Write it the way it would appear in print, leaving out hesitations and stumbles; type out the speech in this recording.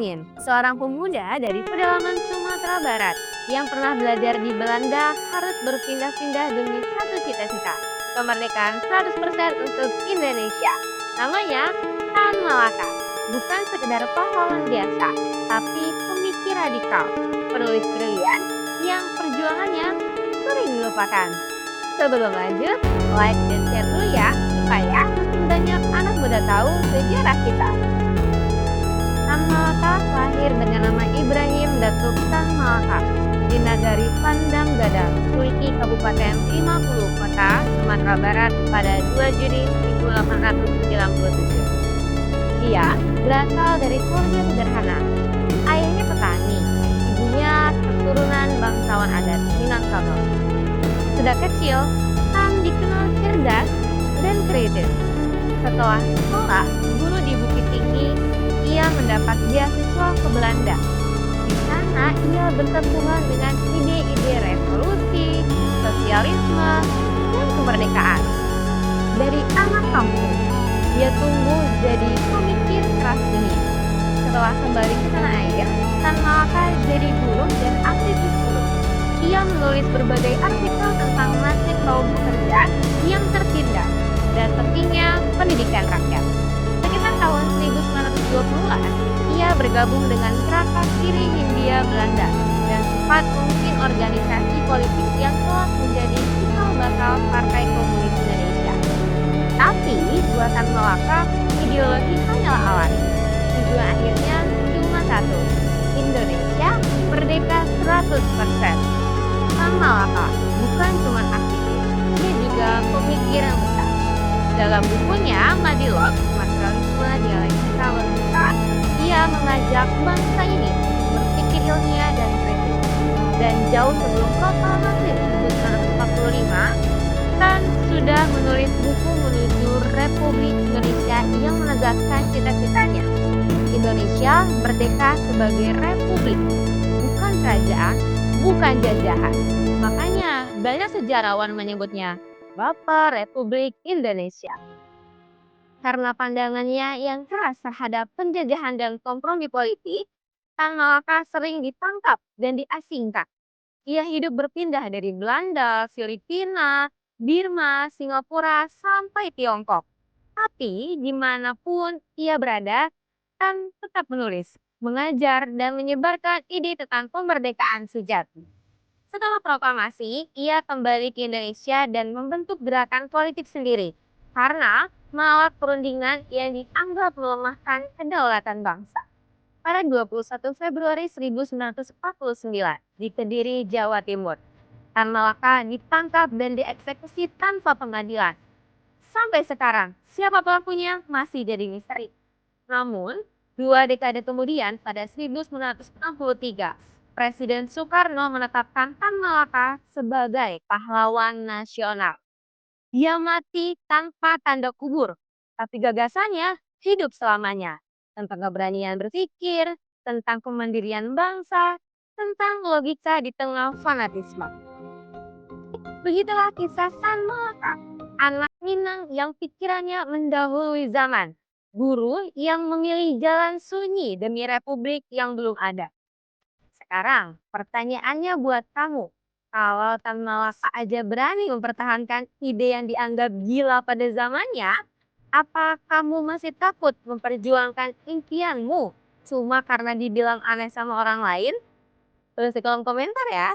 Amin, seorang pemuda dari pedalaman Sumatera Barat yang pernah belajar di Belanda harus berpindah-pindah demi satu cita-cita, kemerdekaan 100% untuk Indonesia. Namanya Tan Malaka, bukan sekedar pahlawan biasa, tapi pemikir radikal, penulis brilian yang perjuangannya sering dilupakan. Sebelum lanjut, like dan share dulu ya, supaya banyak anak muda tahu sejarah kita. Tan Malaka lahir dengan nama Ibrahim Datuk Tan Malaka di Nagari Pandang Gadang, Kuliki Kabupaten 50 Kota, Sumatera Barat pada 2 Juni 1897. Ia berasal dari keluarga sederhana. Ayahnya petani, ibunya keturunan bangsawan adat Minangkabau. Sejak kecil, Tan dikenal cerdas dan kreatif. Setelah sekolah guru di Bukit Tinggi, ia mendapat beasiswa ke Belanda. Di sana ia bersentuhan dengan ide-ide revolusi, sosialisme, dan kemerdekaan. Dari anak kampung, dia tumbuh jadi pemikir keras dunia. Setelah kembali ke tanah air, Tan Malaka jadi buruh dan aktivis buruh. Ia menulis berbagai artikel tentang nasib kaum pekerja yang tertindas dan pentingnya pendidikan rakyat. Sekitar tahun 1920-an, ia bergabung dengan Gerakan Kiri Hindia Belanda dan sempat memimpin organisasi politik yang telah menjadi cikal bakal Partai Komunis Indonesia. Tapi, buatan Malaka, ideologi hanyalah alat. Tujuan akhirnya cuma satu, Indonesia merdeka 100%. Tan Malaka bukan cuma aktivis, dia juga pemikir yang besar. Dalam bukunya Madilog, Materialisme Dialektika Logika, ia mengajak bangsa ini berpikir ilmiah dan kritis. Dan jauh sebelum proklamasi 1945, Tan sudah menulis buku menuju Republik Indonesia yang menegaskan cita-citanya. Indonesia merdeka sebagai republik, bukan kerajaan, bukan jajahan. Makanya banyak sejarawan menyebutnya Bapak Republik Indonesia. Karena pandangannya yang keras terhadap penjajahan dan kompromi politik, Tan Malaka sering ditangkap dan diasingkan. Ia hidup berpindah dari Belanda, Filipina, Birma, Singapura, sampai Tiongkok. Tapi dimanapun ia berada, Tan tetap menulis, mengajar, dan menyebarkan ide tentang kemerdekaan sejati. Setelah proklamasi, ia kembali ke Indonesia dan membentuk gerakan politik sendiri karena menolak perundingan yang dianggap melemahkan kedaulatan bangsa. Pada 21 Februari 1949 di Kediri, Jawa Timur, Tan Malaka ditangkap dan dieksekusi tanpa pengadilan. Sampai sekarang, siapa pelakunya masih jadi misteri. Namun, 2 dekade kemudian pada 1963, Presiden Soekarno menetapkan Tan Malaka sebagai pahlawan nasional. Dia mati tanpa tanda kubur, tapi gagasannya hidup selamanya. Tentang keberanian berpikir, tentang kemandirian bangsa, tentang logika di tengah fanatisme. Begitulah kisah Tan Malaka, anak Minang yang pikirannya mendahului zaman. Guru yang memilih jalan sunyi demi republik yang belum ada. Sekarang, pertanyaannya buat kamu. Kalau Tan Malaka aja berani mempertahankan ide yang dianggap gila pada zamannya, apa kamu masih takut memperjuangkan impianmu cuma karena dibilang aneh sama orang lain? Tulis di kolom komentar ya.